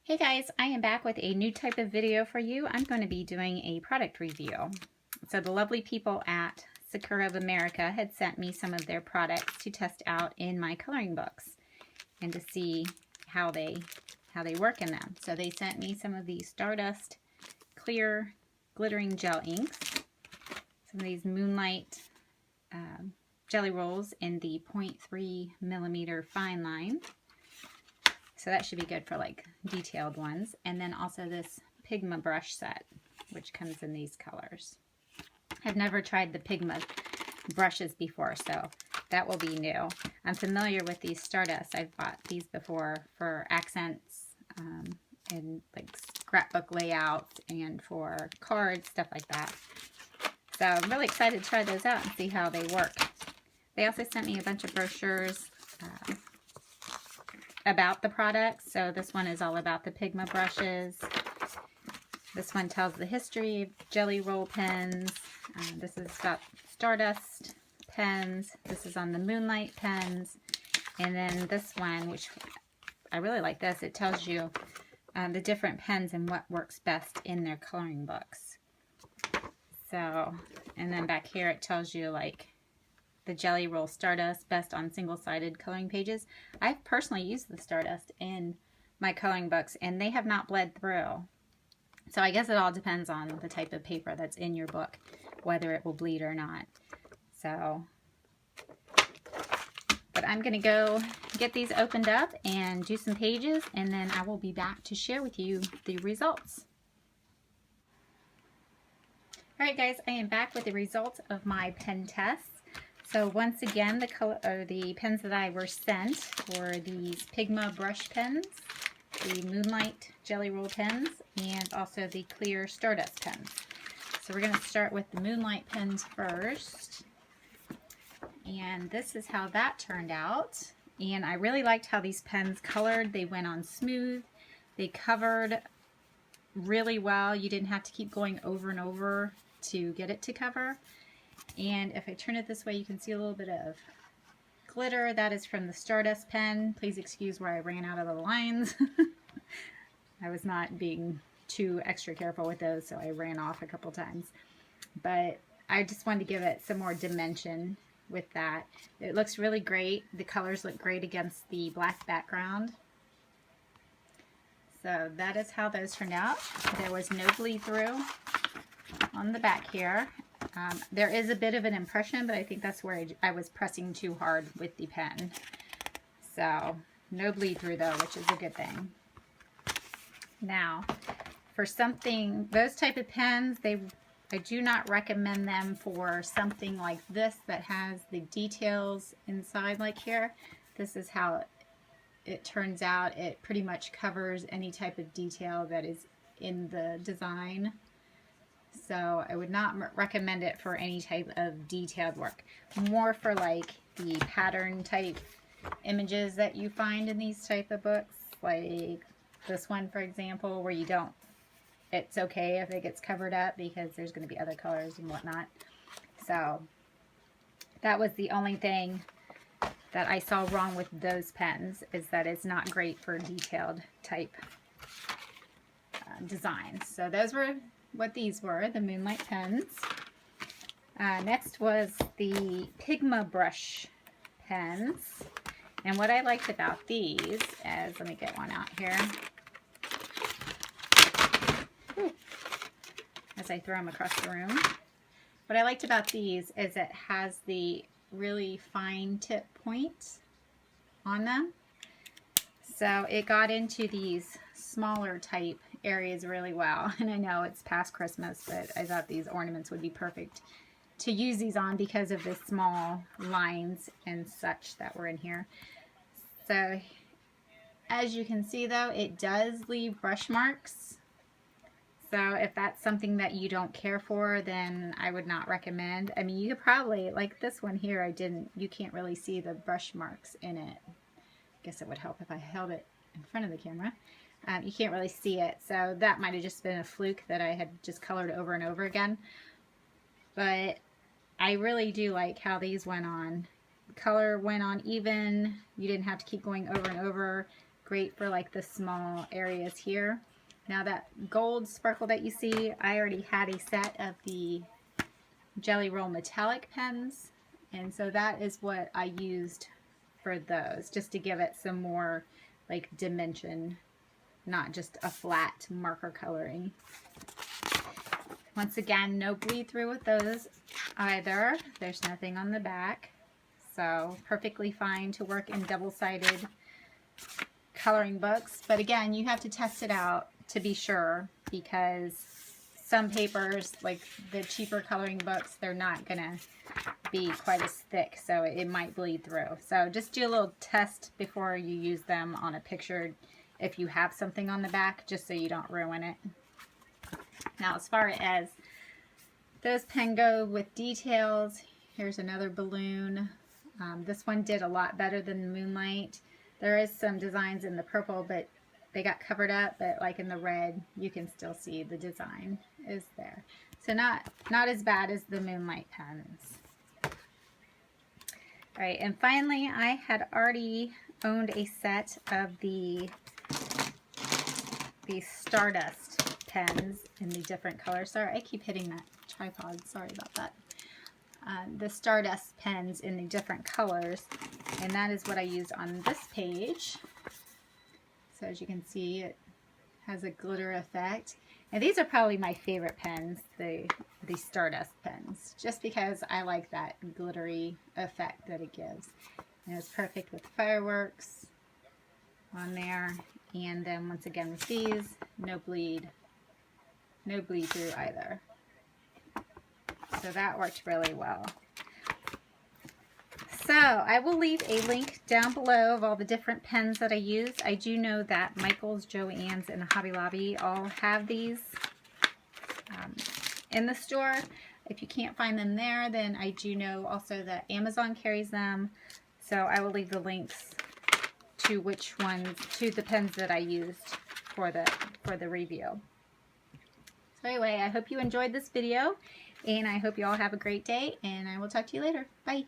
Hey guys, I am back with a new type of video for you. I'm going to be doing a product review. So the lovely people at Sakura of America had sent me some of their products to test out in my coloring books and to see how they work in them. So they sent me some of these Stardust clear glittering gel inks, some of these Moonlight jelly rolls in the 0.3 millimeter fine line. So that should be good for like detailed ones. And then also this Pigma brush set, which comes in these colors. I've never tried the Pigma brushes before, so that will be new. I'm familiar with these Stardust. I've bought these before for accents and like scrapbook layouts and for cards, stuff like that. So I'm really excited to try those out and see how they work. They also sent me a bunch of brochures about the products. So this one is all about the Pigma brushes. This one tells the history of jelly roll pens. This is about Stardust pens. This is on the Moonlight pens. And then this one, which I really like this, it tells you the different pens and what works best in their coloring books. So, and then back here it tells you like the Jelly Roll Stardust, best on single-sided coloring pages. I've personally used the Stardust in my coloring books, and they have not bled through. So I guess it all depends on the type of paper that's in your book, whether it will bleed or not. So, but I'm going to go get these opened up and do some pages, and then I will be back to share with you the results. Alright guys, I am back with the results of my pen tests. So once again, the pens that I were sent were these Pigma brush pens, the Moonlight Jelly Roll pens, and also the clear Stardust pens. So we're going to start with the Moonlight pens first. And this is how that turned out. And I really liked how these pens colored. They went on smooth. They covered really well. You didn't have to keep going over and over to get it to cover. And if I turn it this way, you can see a little bit of glitter. That is from the Stardust pen. Please excuse where I ran out of the lines. I was not being too extra careful with those, so I ran off a couple times. But I just wanted to give it some more dimension with that. It looks really great. The colors look great against the black background. So that is how those turned out. There was no bleed through on the back here. There is a bit of an impression, but I think that's where I was pressing too hard with the pen. So, no bleed through though, which is a good thing. Now, for something, those type of pens, I do not recommend them for something like this that has the details inside like here. This is how it turns out. It pretty much covers any type of detail that is in the design. So I would not recommend it for any type of detailed work. More for like the pattern type images that you find in these type of books. Like this one, for example, where you don't, it's okay if it gets covered up because there's going to be other colors and whatnot. So that was the only thing that I saw wrong with those pens, is that it's not great for detailed type designs. So those were what these were, the Moonlight pens. Next was the Pigma brush pens. And what I liked about these is, let me get one out here. Whew. As I throw them across the room. What I liked about these is it has the really fine tip point on them. So it got into these smaller type areas really well. And I know it's past Christmas, but I thought these ornaments would be perfect to use these on because of the small lines and such that were in here. So as you can see though, it does leave brush marks. So if that's something that you don't care for, then I would not recommend. I mean, you could probably, like this one here, you can't really see the brush marks in it. I guess it would help if I held it in front of the camera. You can't really see it, so that might have just been a fluke that I had just colored over and over again. But I really do like how these went on. The color went on even. You didn't have to keep going over and over. Great for like the small areas here. Now that gold sparkle that you see, I already had a set of the Jelly Roll metallic pens, and so that is what I used for those, just to give it some more like dimension, not just a flat marker coloring. Once again, no bleed through with those either. There's nothing on the back, so perfectly fine to work in double-sided coloring books. But again, you have to test it out to be sure, because some papers, like the cheaper coloring books, they're not gonna be quite as thick, so it might bleed through. So just do a little test before you use them on a picture if you have something on the back, just so you don't ruin it. Now, as far as those pen go with details, here's another balloon. This one did a lot better than the Moonlight. There is some designs in the purple, but they got covered up, but like in the red, you can still see the design is there. So not as bad as the Moonlight pens. All right, and finally, I had already owned a set of the Stardust pens in the different colors. Sorry, I keep hitting that tripod. Sorry about that. The Stardust pens in the different colors, and that is what I used on this page. So as you can see, it has a glitter effect. And these are probably my favorite pens, the Stardust pens, just because I like that glittery effect that it gives. And it's perfect with fireworks on there. And then once again with these, no bleed through either. So that worked really well. So I will leave a link down below of all the different pens that I used. I do know that Michael's, Joann's, and Hobby Lobby all have these in the store. If you can't find them there, then I do know also that Amazon carries them. So I will leave the links to the pens that I used for the review. So anyway, I hope you enjoyed this video, and I hope you all have a great day, and I will talk to you later. Bye.